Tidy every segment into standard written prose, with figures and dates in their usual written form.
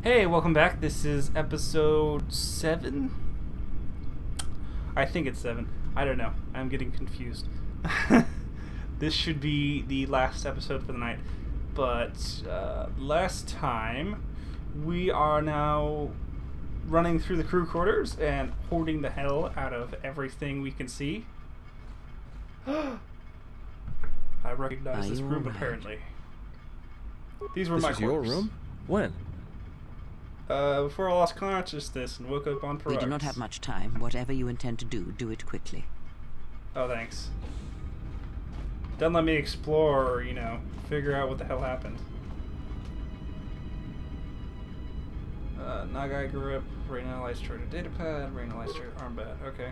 Hey, welcome back. This is episode 7? I think it's 7. I don't know. I'm getting confused. This should be the last episode for the night. But last time, we are now running through the crew quarters and hoarding the hell out of everything we can see. I recognize this room, apparently. These were my quarters. This is your room? When? Before I lost consciousness and woke up on Parax. We do not have much time. Whatever you intend to do, do it quickly. Oh, thanks. Don't let me explore or, you know, figure out what the hell happened. Nagai grip, Reyna Lystrator datapad, Reyna Lystrator armband. Okay.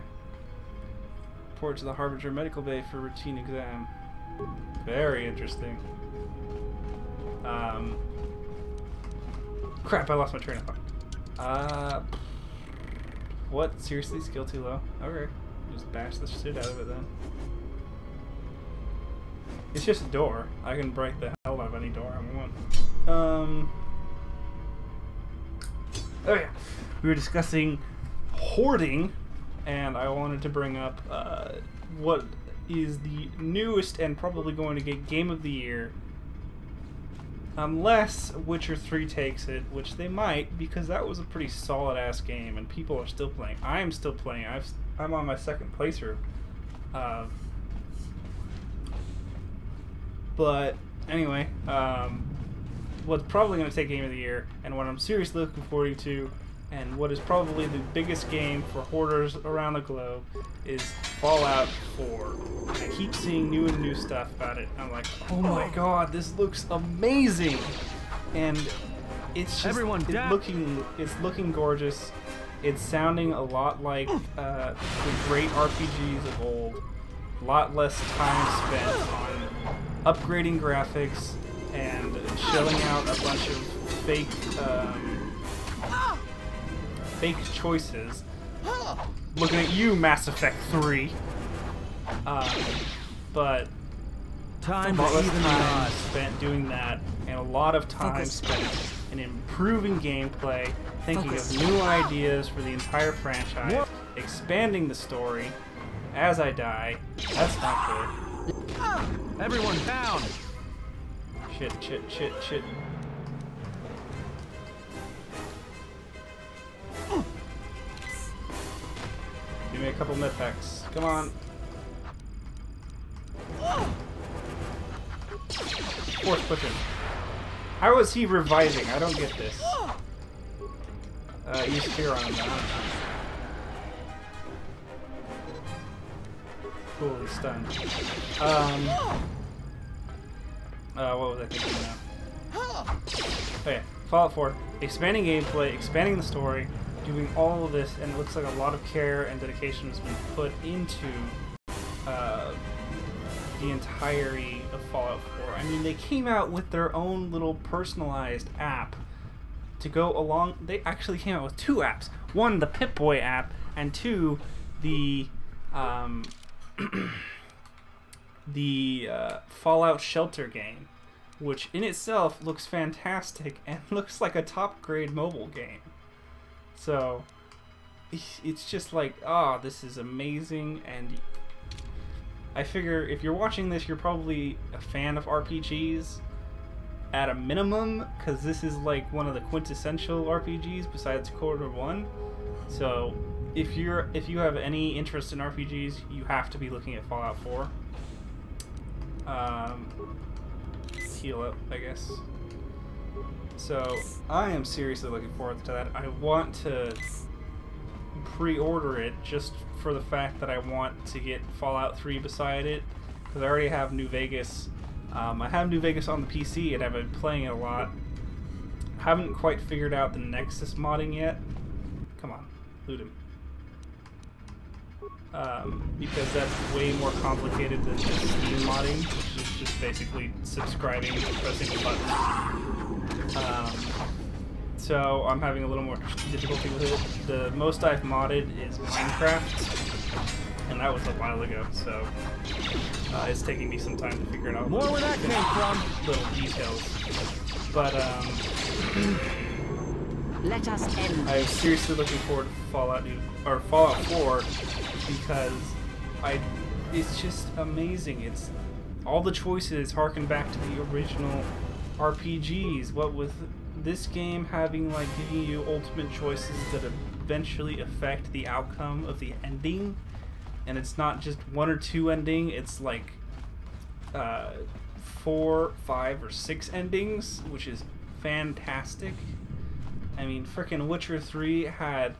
Report to the Harbinger Medical Bay for routine exam. Very interesting. Crap, I lost my train of thought. What? Seriously? Skill too low? Okay. Just bash the shit out of it then. It's just a door. I can break the hell out of any door I want. Oh yeah. We were discussing hoarding, and I wanted to bring up what is the newest and probably going to get Game of the Year. Unless Witcher 3 takes it, which they might, because that was a pretty solid-ass game, and people are still playing. I am still playing. I'm on my second playthrough. But anyway, what's probably going to take Game of the Year, and what I'm seriously looking forward to, and what is probably the biggest game for hoarders around the globe, is Fallout 4. I keep seeing new stuff about it. I'm like, oh my god, this looks amazing, and it's just it's looking gorgeous. It's sounding a lot like the great RPGs of old. A lot less time spent on upgrading graphics and shelling out a bunch of fake choices. Looking at you, Mass Effect 3. But Time spent doing that, and a lot of time spent in improving gameplay, thinking of new ideas for the entire franchise, expanding the story as I die. That's not good. Everyone down! Shit. Give me a couple med packs. Come on. Force pushing. How is he reviving? I don't get this. Use fear on him. I don't know. Cool, he's stunned. What was I thinking now? Okay, Fallout 4. Expanding gameplay, expanding the story, doing all of this, and it looks like a lot of care and dedication has been put into the entirety of Fallout 4. I mean, they came out with their own little personalized app to go along. They actually came out with 2 apps. One, the Pip-Boy app, and 2, the Fallout Shelter game, which in itself looks fantastic and looks like a top-grade mobile game. So, it's just like, ah, this is amazing, and I figure if you're watching this, you're probably a fan of RPGs at a minimum, because this is like one of the quintessential RPGs besides Kotor 1. So, if you have any interest in RPGs, you have to be looking at Fallout 4. Heal up, I guess. So, I am seriously looking forward to that. I want to pre-order it just for the fact that I want to get Fallout 3 beside it, because I already have New Vegas. I have New Vegas on the PC and I've been playing it a lot. Haven't quite figured out the Nexus modding yet. Come on, loot him. Because that's way more complicated than just Steam modding, which is just basically subscribing and pressing a button. So I'm having a little more difficulty with it. The most I've modded is Minecraft, and that was a while ago, so it's taking me some time to figure it out. More where that came from. Little details. But Let us end. I'm seriously looking forward to Fallout 4 because it's just amazing. It's all the choices harken back to the original RPGs. What with this game having like giving you ultimate choices that eventually affect the outcome of the ending, and it's not just one or two ending. It's like 4, 5, or 6 endings, which is fantastic. I mean, frickin' Witcher 3 had,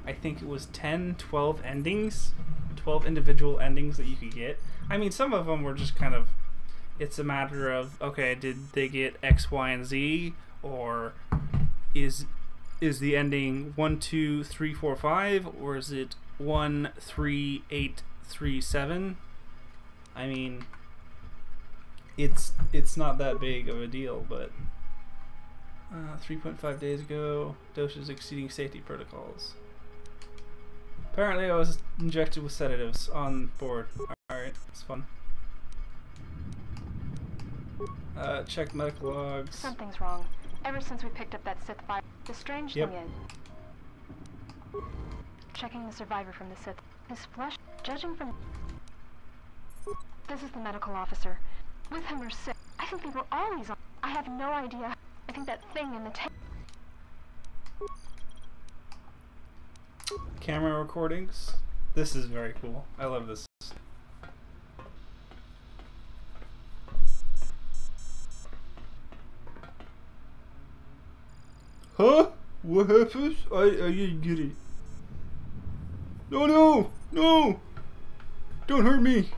I think it was 10, 12 endings, 12 individual endings that you could get. I mean, some of them were just kind of, it's a matter of, okay, did they get X, Y, and Z, or is the ending 1, 2, 3, 4, 5, or is it 1, 3, 8, 3, 7? I mean, it's not that big of a deal, but 3.5 days ago, doses exceeding safety protocols. Apparently I was injected with sedatives on board. Alright, it's fun. Check medical logs. Something's wrong. Ever since we picked up that Sith fire, the strange thing is... Checking the survivor from the Sith. His flesh, judging from... This is the medical officer. With him are sick. I think they were always on... I have no idea. I think that thing in the tank... Camera recordings. This is very cool. I love this. Huh? What happens? I didn't get it. No, no! No! Don't hurt me!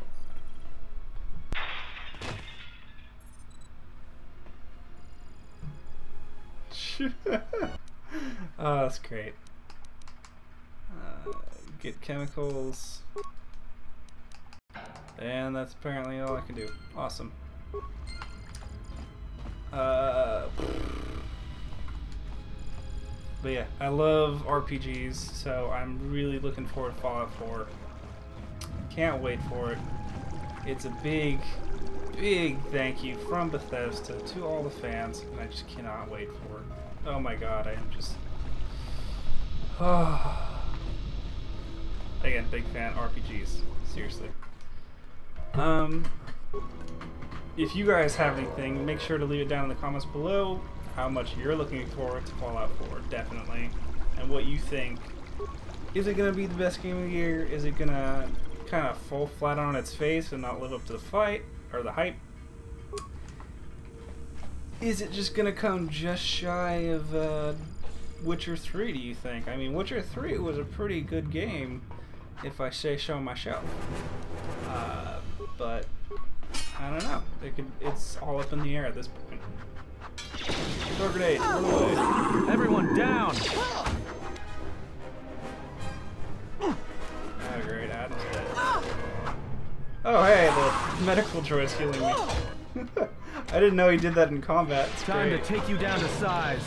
Oh, that's great. Get chemicals. And that's apparently all I can do. Awesome. But yeah, I love RPGs, so I'm really looking forward to Fallout 4. Can't wait for it. It's a big, big thank you from Bethesda to all the fans, and I just cannot wait for it. Oh my god, I am just... Again, big fan RPGs. Seriously. If you guys have anything, make sure to leave it down in the comments below. How much you're looking forward to Fallout 4, definitely, and what you think. Is it gonna be the best game of the year? Is it gonna kind of fall flat on its face and not live up to the fight or the hype? Is it just gonna come just shy of Witcher 3? Do you think? I mean, Witcher 3 was a pretty good game, if I say so myself. But I don't know. It's all up in the air at this point. Throw a grenade. Run away. Everyone down! Oh, great. Adam's dead. Oh, hey, the medical droid's healing me. I didn't know he did that in combat. It's Time great. to take you down to size.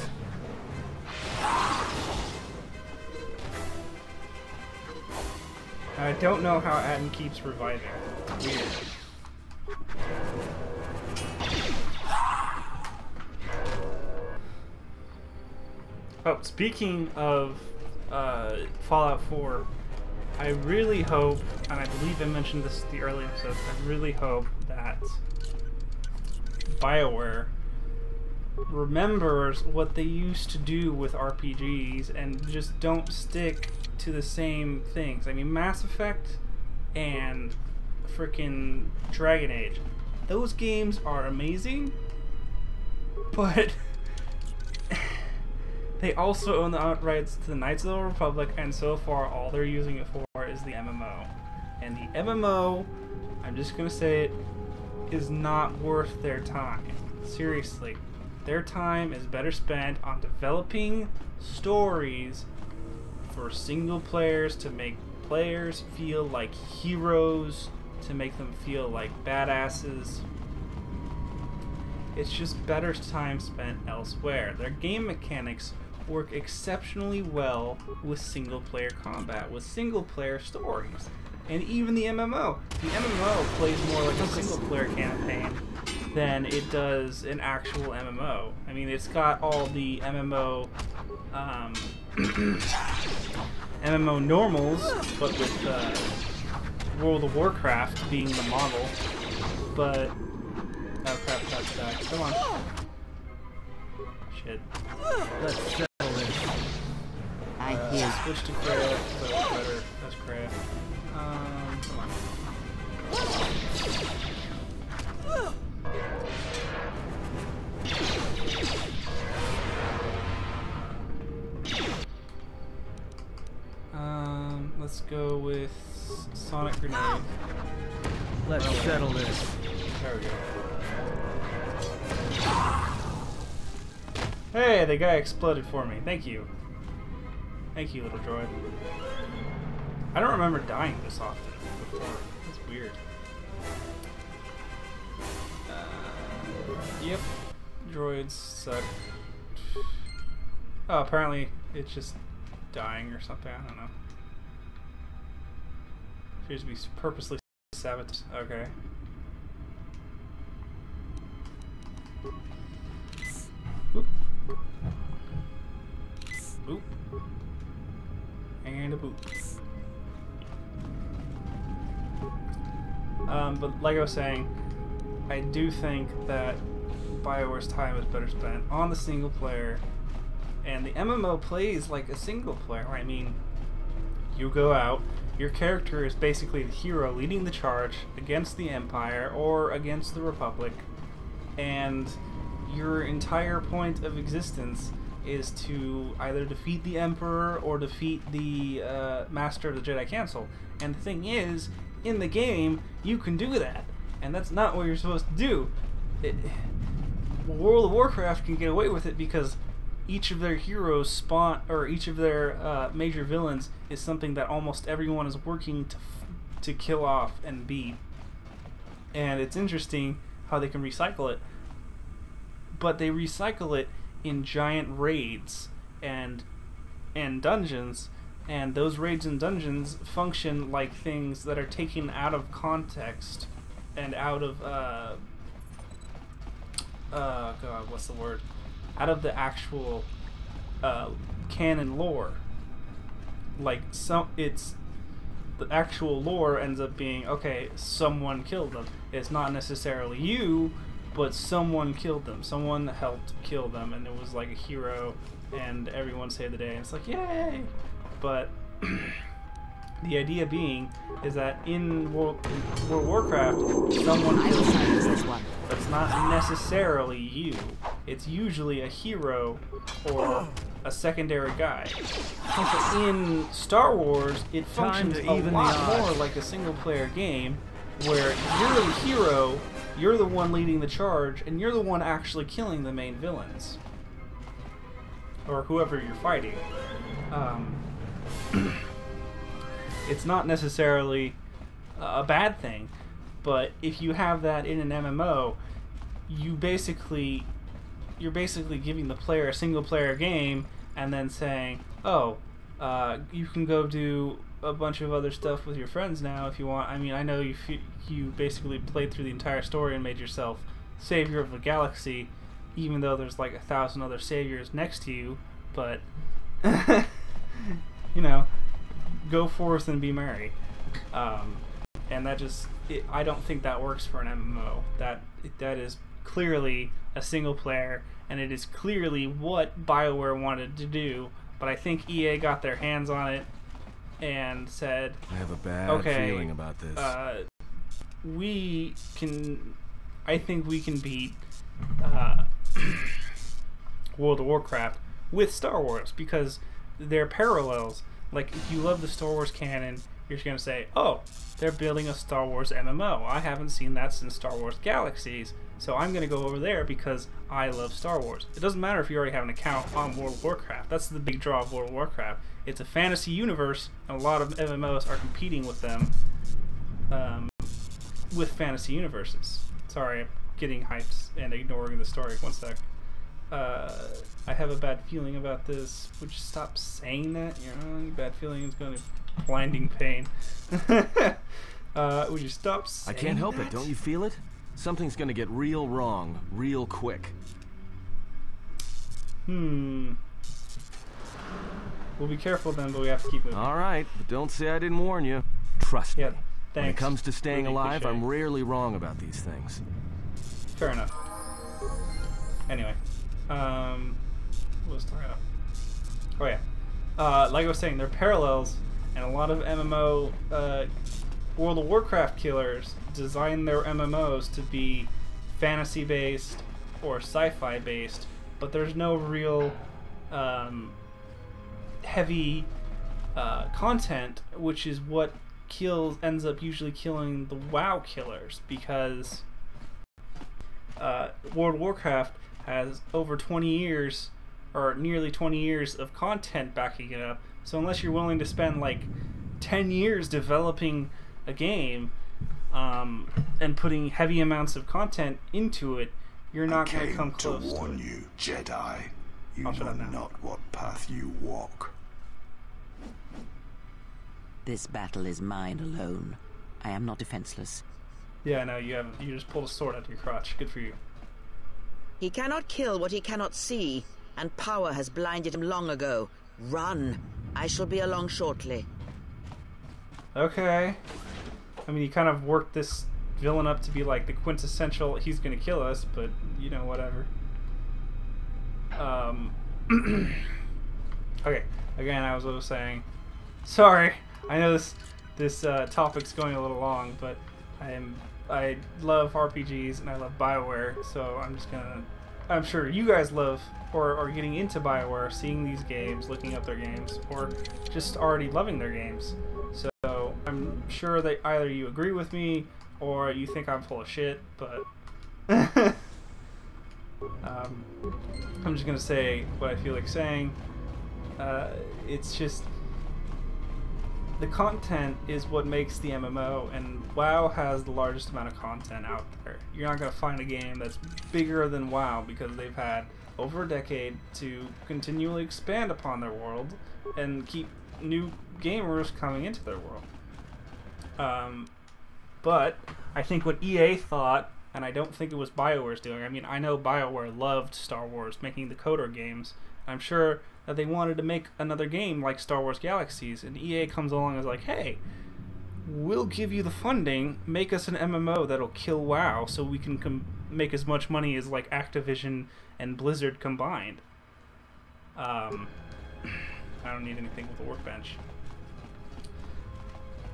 I don't know how Adam keeps reviving. It's weird. Oh, speaking of Fallout 4, I really hope, and I believe I mentioned this in the early episodes, I really hope that Bioware remembers what they used to do with RPGs and just don't stick to the same things. I mean, Mass Effect and frickin' Dragon Age, those games are amazing, but they also own the rights to the Knights of the Old Republic, and so far all they're using it for is the MMO. And the MMO, I'm just gonna say it, is not worth their time. Seriously. Their time is better spent on developing stories for single players to make players feel like heroes, to make them feel like badasses. It's just better time spent elsewhere. Their game mechanics work exceptionally well with single player combat, with single player stories. And even the MMO. The MMO plays more like a single player campaign than it does an actual MMO. I mean, it's got all the MMO MMO normals, but with World of Warcraft being the model. But oh crap, about to die. Come on. Shit. Let's settle this. I hear. Switch to crit. So that's better. That's crit. Come on. Let's go with Sonic Grenade. Let's settle this. There we go. Hey, the guy exploded for me. Thank you. Thank you, little droid. I don't remember dying this often before. That's weird. Yep. Droids suck. Oh, apparently it's just dying or something. I don't know. Appears to be purposely sabotaged. Okay. Boop. Boop. And a boop. But like I was saying, I do think that Bioware's time is better spent on the single player, and the MMO plays like a single player. I mean, you go out, your character is basically the hero leading the charge against the Empire or against the Republic, and your entire point of existence is to either defeat the Emperor or defeat the Master of the Jedi Council. And the thing is, in the game, you can do that, and that's not what you're supposed to do. World of Warcraft can get away with it because each of their heroes spawn, or each of their major villains is something that almost everyone is working to kill off and beat. And it's interesting how they can recycle it, but they recycle it in giant raids and dungeons, and those raids and dungeons function like things that are taken out of context and out of God, what's the word? Out of the actual canon lore. Like, it's the actual lore ends up being, okay, someone killed them. It's not necessarily you, but someone killed them. Someone helped kill them, and it was like a hero, and everyone saved the day. And it's like, yay! But the idea being is that in World of Warcraft, someone kills you. That's not necessarily you. It's usually a hero or a secondary guy. In Star Wars, it functions a lot more like a single-player game, where you're the hero, you're the one leading the charge, and you're the one actually killing the main villains. Or whoever you're fighting. It's not necessarily a bad thing, but if you have that in an MMO, you're basically giving the player a single-player game and then saying, oh, you can go do a bunch of other stuff with your friends now if you want. I mean, I know you basically played through the entire story and made yourself savior of the galaxy, even though there's like 1,000 other saviors next to you, but you know, go forth and be merry. And that just, I don't think that works for an MMO. That is clearly a single player, and it is clearly what Bioware wanted to do, but I think EA got their hands on it and said, I have a bad okay, feeling about this. I think we can beat World of Warcraft with Star Wars, because they're parallels. Like, if you love the Star Wars canon, you're just going to say, oh, they're building a Star Wars MMO. I haven't seen that since Star Wars Galaxies, so I'm going to go over there because I love Star Wars. It doesn't matter if you already have an account on World of Warcraft. That's the big draw of World of Warcraft. It's a fantasy universe, and a lot of MMOs are competing with them with fantasy universes. Sorry, I'm getting hyped and ignoring the story. One sec. I have a bad feeling about this. Would you stop saying that? Your bad feeling is going to blinding pain. Would you stop saying I can't help that? it. Don't you feel it? Something's gonna get real wrong, real quick. We'll be careful then, but we have to keep moving. Alright, but don't say I didn't warn you. Trust me. Yeah, When it thanks. comes to staying Really alive, appreciate I'm it. rarely wrong about these things. Fair enough. Anyway, what was I talking about? Oh yeah, like I was saying, there are parallels, and a lot of MMO, World of Warcraft killers design their MMOs to be fantasy-based or sci-fi based, but there's no real heavy content, which is what ends up usually killing the WoW killers, because World of Warcraft has over 20 years, or nearly 20 years of content backing it up, so unless you're willing to spend like 10 years developing a game and putting heavy amounts of content into it, you're not going to come close to warn it. you, Jedi. You I'll shut know up now. not what path you walk. This battle is mine alone. I am not defenseless. Yeah, no, you just pulled a sword out of your crotch. Good for you. He cannot kill what he cannot see, and power has blinded him long ago. Run. I shall be along shortly. Okay. I mean, you kind of worked this villain up to be like the quintessential, he's gonna kill us, but, you know, whatever. Okay, again, I was saying, sorry, I know this topic's going a little long, but I love RPGs and I love Bioware, so I'm sure you guys love or are getting into Bioware, seeing these games, looking up their games, or just already loving their games. So I'm sure that either you agree with me or you think I'm full of shit, but I'm just gonna say what I feel like saying. It's just the content is what makes the MMO, and WoW has the largest amount of content out there. You're not gonna find a game that's bigger than WoW because they've had over a decade to continually expand upon their world and keep new gamers coming into their world. But I think what EA thought, and I don't think it was BioWare's doing. I mean, I know BioWare loved Star Wars, making the Kotor games. I'm sure that they wanted to make another game like Star Wars Galaxies, and EA comes along and is like, hey, we'll give you the funding, make us an MMO that'll kill WoW so we can make as much money as like Activision and Blizzard combined. I don't need anything with a workbench.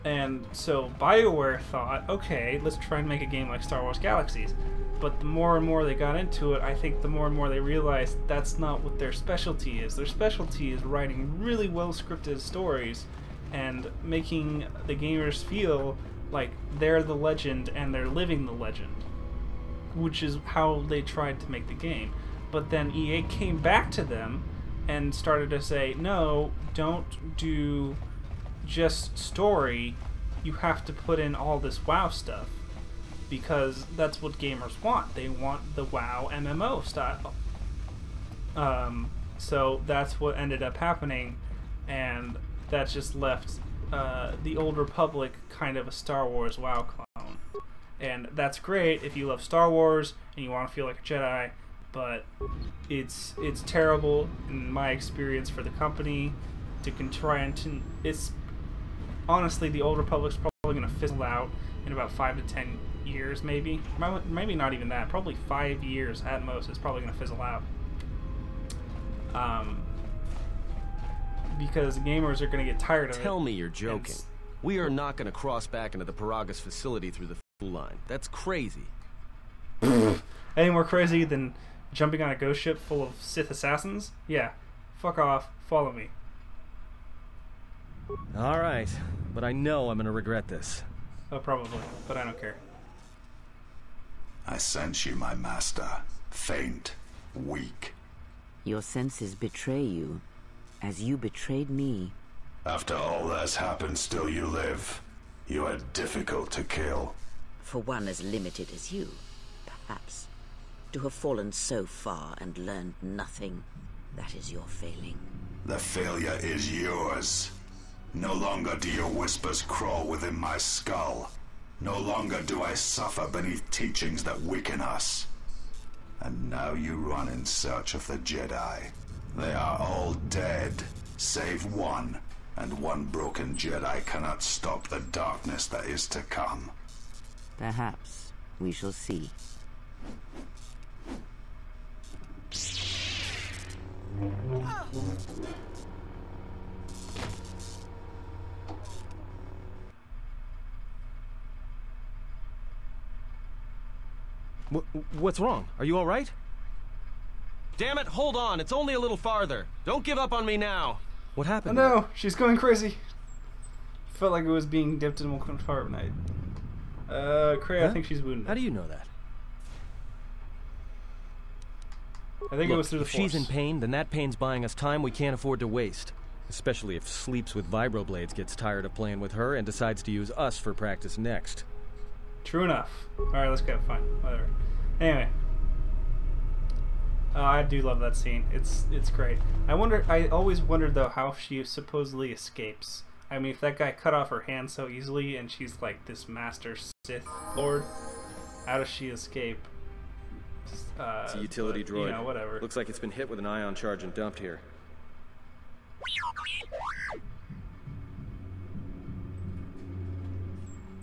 And so BioWare thought, okay, let's try and make a game like Star Wars Galaxies. But the more and more they got into it, I think the more and more they realized that's not what their specialty is. Their specialty is writing really well-scripted stories and making the gamers feel like they're the legend and they're living the legend, which is how they tried to make the game. But then EA came back to them and started to say, no, don't do just story, you have to put in all this WoW stuff, because that's what gamers want. They want the WoW MMO style. So that's what ended up happening, and that just left the Old Republic kind of a Star Wars WoW clone. And that's great if you love Star Wars and you want to feel like a Jedi, but it's terrible in my experience for the company to try and it's honestly, the Old Republic's probably going to fizzle out in about 5 to 10 years, maybe. Maybe not even that. Probably 5 years at most. It's probably going to fizzle out. Because gamers are going to get tired of it. Tell me you're joking. We are not going to cross back into the Paragus facility through the line. That's crazy. Any more crazy than jumping on a ghost ship full of Sith assassins? Yeah. Fuck off. Follow me. Alright, but I know I'm going to regret this. Oh, probably. But I don't care. I sense you, my master. Faint, weak. Your senses betray you, as you betrayed me. After all that's happened, still you live. You are difficult to kill. For one as limited as you, perhaps. To have fallen so far and learned nothing, that is your failing. The failure is yours. No longer do your whispers crawl within my skull. No longer do I suffer beneath teachings that weaken us. And now you run in search of the Jedi. They are all dead, save one, and one broken Jedi cannot stop the darkness that is to come. Perhaps we shall see. What's wrong? Are you all right? Damn it, hold on. It's only a little farther. Don't give up on me now. What Oh happened? no, she's going crazy. Felt like it was being dipped in one compartment. Cray, I think she's wounded. How do you know that? I think it was through the if Force. she's in pain, then that pain's buying us time we can't afford to waste. Especially if Sleeps with Vibroblades gets tired of playing with her and decides to use us for practice next. True enough. Alright, let's go. Fine. Whatever. Anyway. I do love that scene. It's great. I always wondered, though, how she supposedly escapes. I mean, if that guy cut off her hand so easily and she's like this master Sith Lord, how does she escape? It's a utility droid. You know, whatever. Looks like it's been hit with an ion charge and dumped here.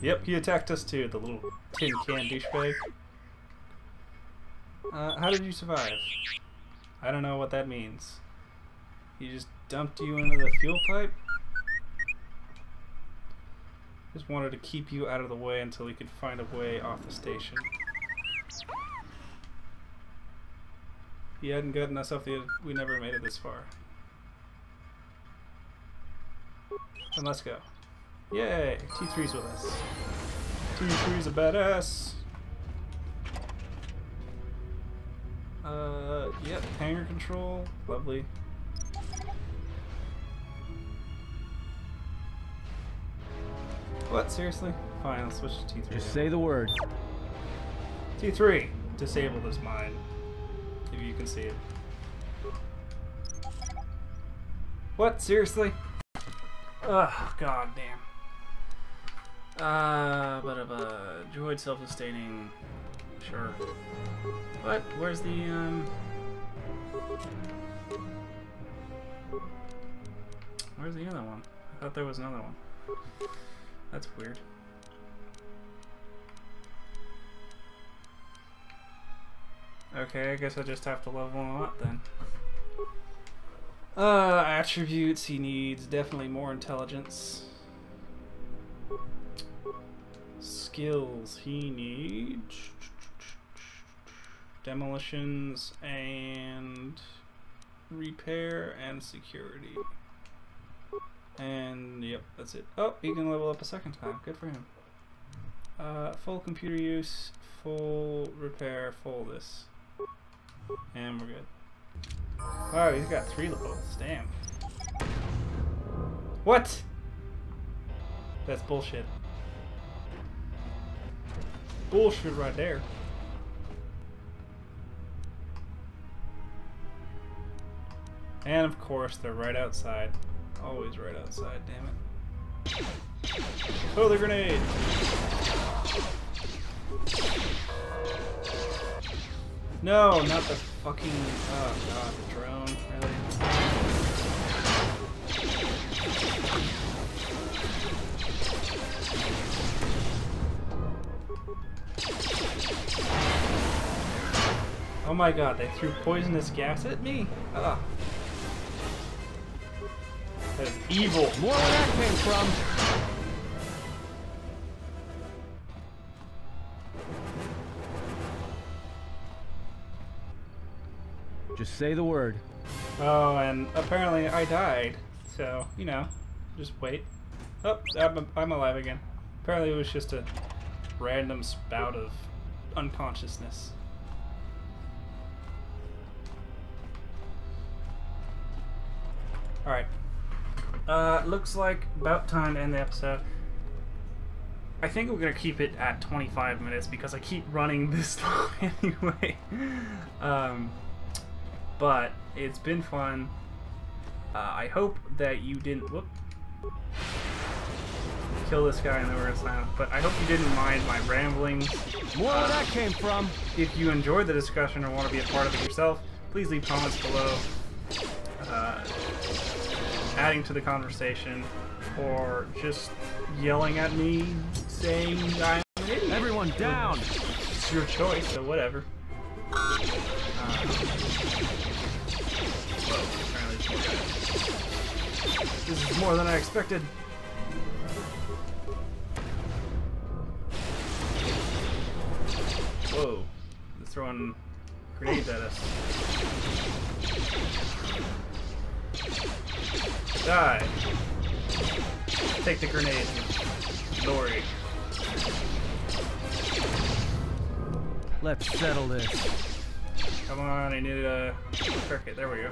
Yep, he attacked us too, the little tin can douchebag. How did you survive? I don't know what that means. He just dumped you into the fuel pipe? Just wanted to keep you out of the way until he could find a way off the station. He hadn't gotten us off the... We never made it this far. Then let's go. Yay! T3's with us. T3's a badass. Yep, hangar control. Lovely. What? Seriously? Fine, I'll switch to T3. Just say the word. T3. Disable this mine. If you can see it. What? Seriously? Ugh, god damn. Droid self-sustaining. Sure. What? Where's the, Where's the other one? I thought there was another one. That's weird. Okay, I guess I just have to level him up then. Attributes he needs. Definitely more intelligence. Skills he needs. Demolitions and repair and security. And yep, that's it. Oh, he can level up a second time. Good for him. Full computer use, full repair, full this. And we're good. Wow, he's got 3 levels. Damn. What? That's bullshit. Bullshit right there. And of course, they're right outside. Always right outside, damn it. Oh, the grenade! No, not the fucking... Oh god, the drone, really? Oh my god, they threw poisonous gas at me? Ugh. That is evil. More where that came from. Just say the word. Oh, and apparently I died. So, you know, just wait. Oh, I'm alive again. Apparently it was just a random spout of unconsciousness. Alright. Looks like about time to end the episode. I think we're gonna keep it at 25 minutes because I keep running this long anyway. But it's been fun. I hope that you didn't... Whoop. kill this guy and then we're gonna sign off. But I hope you didn't mind my ramblings. More where that came from. If you enjoyed the discussion or want to be a part of it yourself, please leave comments below, adding to the conversation, or just yelling at me saying I'm an idiot. Everyone down. It's your choice, so whatever. This is more than I expected. Whoa, they're throwing grenades at us. Die. Take the grenade. Glory. Let's settle this. Come on, I need a circuit. There we go.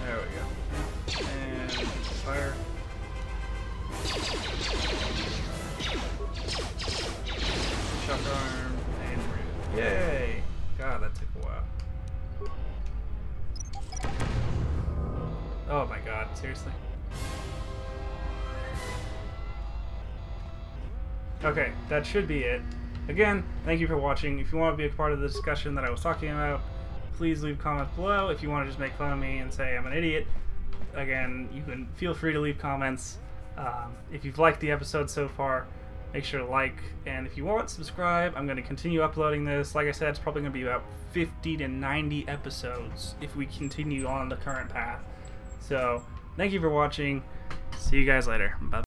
There we go. And fire. Shock arm and root. Yay! God, that took a while. Oh my god, seriously? Okay, that should be it. Again, thank you for watching. If you want to be a part of the discussion that I was talking about, please leave comments below. If you want to just make fun of me and say I'm an idiot, again, you can feel free to leave comments. If you've liked the episode so far, make sure to like, and if you want, subscribe. I'm going to continue uploading this. Like I said, it's probably going to be about 50 to 90 episodes if we continue on the current path. So, thank you for watching. See you guys later. Bye.